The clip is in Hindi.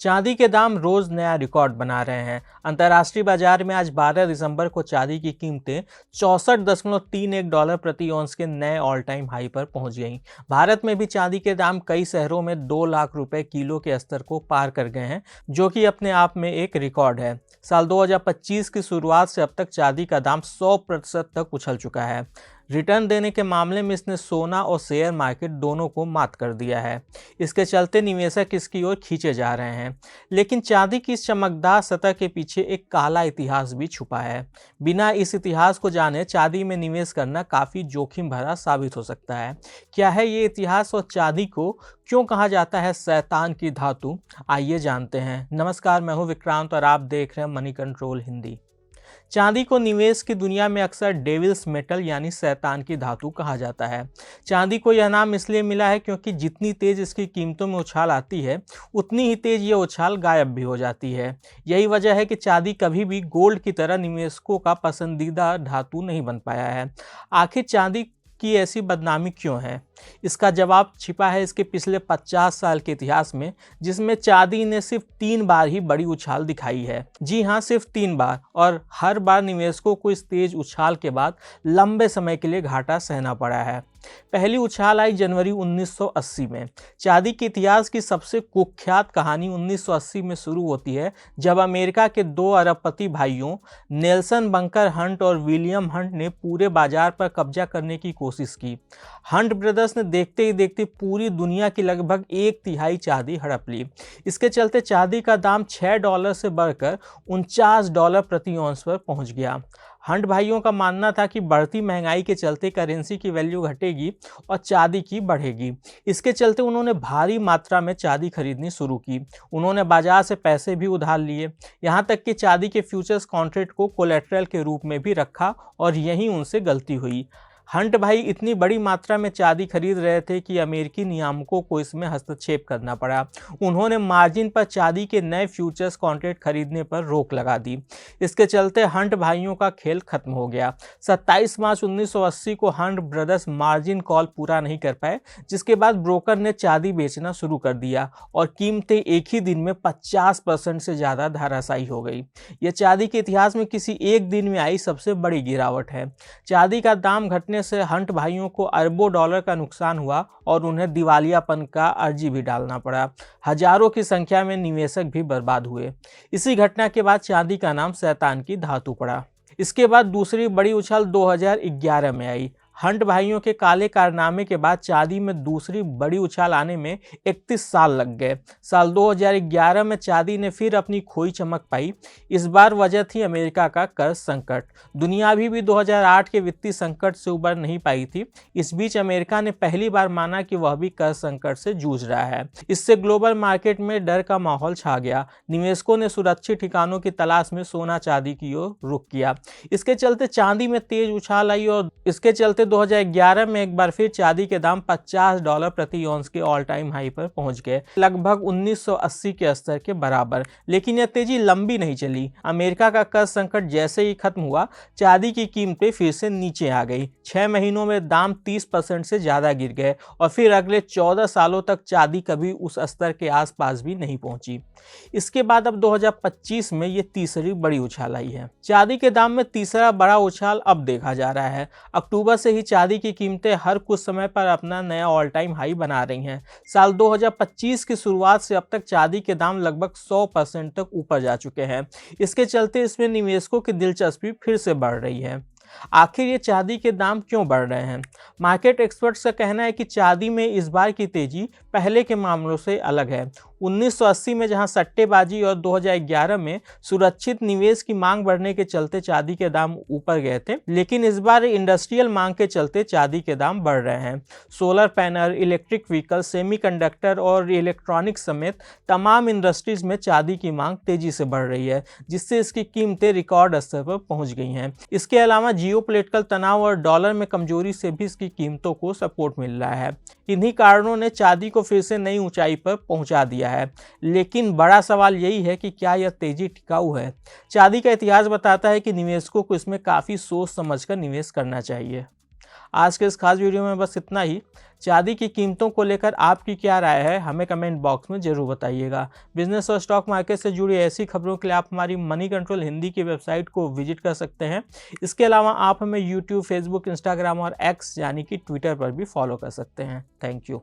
चांदी के दाम रोज नया रिकॉर्ड बना रहे हैं। अंतर्राष्ट्रीय बाजार में आज 12 दिसंबर को चांदी की कीमतें 64.31 डॉलर प्रति औंस के नए ऑल टाइम हाई पर पहुंच गईं। भारत में भी चांदी के दाम कई शहरों में 2 लाख रुपए किलो के स्तर को पार कर गए हैं, जो कि अपने आप में एक रिकॉर्ड है। साल 2025 की शुरुआत से अब तक चांदी का दाम 100% तक उछल चुका है। रिटर्न देने के मामले में इसने सोना और शेयर मार्केट दोनों को मात कर दिया है। इसके चलते निवेशक इसकी ओर खींचे जा रहे हैं। लेकिन चांदी की इस चमकदार सतह के पीछे एक काला इतिहास भी छुपा है। बिना इस इतिहास को जाने चांदी में निवेश करना काफ़ी जोखिम भरा साबित हो सकता है। क्या है ये इतिहास और चांदी को क्यों कहा जाता है शैतान की धातु? आइए जानते हैं। नमस्कार, मैं हूं विक्रांत और आप देख रहे हैं मनी कंट्रोल हिंदी। चांदी को निवेश की दुनिया में अक्सर डेविल्स मेटल यानी शैतान की धातु कहा जाता है। चांदी को यह नाम इसलिए मिला है क्योंकि जितनी तेज इसकी कीमतों में उछाल आती है, उतनी ही तेज ये उछाल गायब भी हो जाती है। यही वजह है कि चांदी कभी भी गोल्ड की तरह निवेशकों का पसंदीदा धातु नहीं बन पाया है। आखिर चांदी की ऐसी बदनामी क्यों है? इसका जवाब छिपा है इसके पिछले 50 साल के इतिहास में, जिसमें चांदी ने सिर्फ 3 बार ही बड़ी उछाल दिखाई है। जी हाँ, सिर्फ 3 बार, और हर बार निवेशकों को इस तेज उछाल के बाद लंबे समय के लिए घाटा सहना पड़ा है। पहली उछाल आई जनवरी 1980 में। चांदी के इतिहास की सबसे कुख्यात कहानी 1980 में शुरू होती है, जब अमेरिका के 2 अरबपति भाइयों नेल्सन बंकर हंट और विलियम हंट ने पूरे बाजार पर कब्जा करने की कोशिश की। हंट ब्रदर्स ने देखते ही देखते पूरी दुनिया की लगभग 1/3 चांदी हड़प ली। इसके चलते चांदी का दाम 6 डॉलर से बढ़कर 49 डॉलर प्रति औंस पर पहुंच गया। हंट भाइयों का मानना था कि बढ़ती महंगाई के चलते करेंसी की वैल्यू घटेगी और चांदी की बढ़ेगी। इसके चलते उन्होंने भारी मात्रा में चांदी खरीदनी शुरू की। उन्होंने बाजार से पैसे भी उधार लिए, यहाँ तक कि चांदी के फ्यूचर्स कॉन्ट्रैक्ट को कोलेट्रल के रूप में भी रखा, और यहीं उनसे गलती हुई। हंट भाई इतनी बड़ी मात्रा में चांदी खरीद रहे थे कि अमेरिकी नियामकों को इसमें हस्तक्षेप करना पड़ा। उन्होंने मार्जिन पर चांदी के नए फ्यूचर्स कॉन्ट्रैक्ट खरीदने पर रोक लगा दी। इसके चलते हंट भाइयों का खेल खत्म हो गया। 27 मार्च 1980 को हंट ब्रदर्स मार्जिन कॉल पूरा नहीं कर पाए, जिसके बाद ब्रोकर ने चांदी बेचना शुरू कर दिया और कीमतें एक ही दिन में 50% से ज़्यादा धराशायी हो गई। यह चांदी के इतिहास में किसी एक दिन में आई सबसे बड़ी गिरावट है। चांदी का दाम घटने से हंट भाइयों को अरबों डॉलर का नुकसान हुआ और उन्हें दिवालियापन का अर्जी भी डालना पड़ा। हजारों की संख्या में निवेशक भी बर्बाद हुए। इसी घटना के बाद चांदी का नाम शैतान की धातु पड़ा। इसके बाद दूसरी बड़ी उछाल 2011 में आई। हंट भाइयों के काले कारनामे के बाद चांदी में दूसरी बड़ी उछाल आने में 31 साल लग गए। साल 2011 में चांदी ने फिर अपनी खोई चमक पाई। इस बार वजह थी अमेरिका का कर्ज संकट। दुनिया अभी भी 2008 के वित्तीय संकट से उबर नहीं पाई थी। इस बीच अमेरिका ने पहली बार माना कि वह भी कर्ज संकट से जूझ रहा है। इससे ग्लोबल मार्केट में डर का माहौल छा गया। निवेशकों ने सुरक्षित ठिकानों की तलाश में सोना चांदी की ओर रुख किया। इसके चलते चांदी में तेज उछाल आई और इसके चलते 2011 में एक बार फिर चांदी के दाम 50 डॉलर प्रति औंस के ऑल टाइम हाई पर पहुंच गए, लगभग 1980 के स्तर के बराबर। लेकिन यह तेजी लंबी नहीं चली। अमेरिका का कर्ज संकट जैसे ही खत्म हुआ, चांदी की कीमतें फिर से नीचे आ गई। 6 महीनों में दाम 30% से ज्यादा गिर गए और फिर अगले 14 सालों तक चांदी कभी उस स्तर के आसपास भी नहीं पहुंची। इसके बाद अब 2025 में ये तीसरी बड़ी उछाल आई है। चांदी के दाम में तीसरा बड़ा उछाल अब देखा जा रहा है। अक्टूबर से ही चांदी की कीमतें हर कुछ समय पर अपना नया ऑल टाइम हाई बना रही हैं। साल 2025 की शुरुआत से अब तक चांदी के दाम लगभग 100% तक ऊपर जा चुके हैं। इसके चलते इसमें निवेशकों की दिलचस्पी फिर से बढ़ रही है। आखिर ये चांदी के दाम क्यों बढ़ रहे हैं? मार्केट एक्सपर्ट्स का कहना है कि चांदी में इस बार की तेजी पहले के मामलों से अलग है। 1980 में जहां सट्टेबाजी और 2011 में सुरक्षित निवेश की मांग बढ़ने के चलते चांदी के दाम ऊपर गए थे, लेकिन इस बार इंडस्ट्रियल मांग के चलते चांदी के दाम बढ़ रहे हैं। Solar panel, electric vehicle, semiconductor और इलेक्ट्रॉनिक्स समेत तमाम इंडस्ट्रीज में चांदी की मांग तेजी से बढ़ रही है, जिससे इसकी कीमतें रिकॉर्ड स्तर पर पहुंच गई हैं। इसके अलावा जियोपॉलिटिकल तनाव और डॉलर में कमजोरी से भी इसकी कीमतों को सपोर्ट मिल रहा है। इन्हीं कारणों ने चांदी को फिर से नई ऊंचाई पर पहुंचा दिया है। लेकिन बड़ा सवाल यही है कि क्या यह तेजी टिकाऊ है? चांदी का इतिहास बताता है कि निवेशकों को इसमें काफी सोच समझकर निवेश करना चाहिए। आज के इस खास वीडियो में बस इतना ही। चांदी की कीमतों को लेकर आपकी क्या राय है, हमें कमेंट बॉक्स में जरूर बताइएगा। बिजनेस और स्टॉक मार्केट से जुड़ी ऐसी खबरों के लिए आप हमारी मनी कंट्रोल हिंदी की वेबसाइट को विजिट कर सकते हैं। इसके अलावा आप हमें यूट्यूब, फेसबुक, इंस्टाग्राम और एक्स यानी कि ट्विटर पर भी फॉलो कर सकते हैं। Thank you.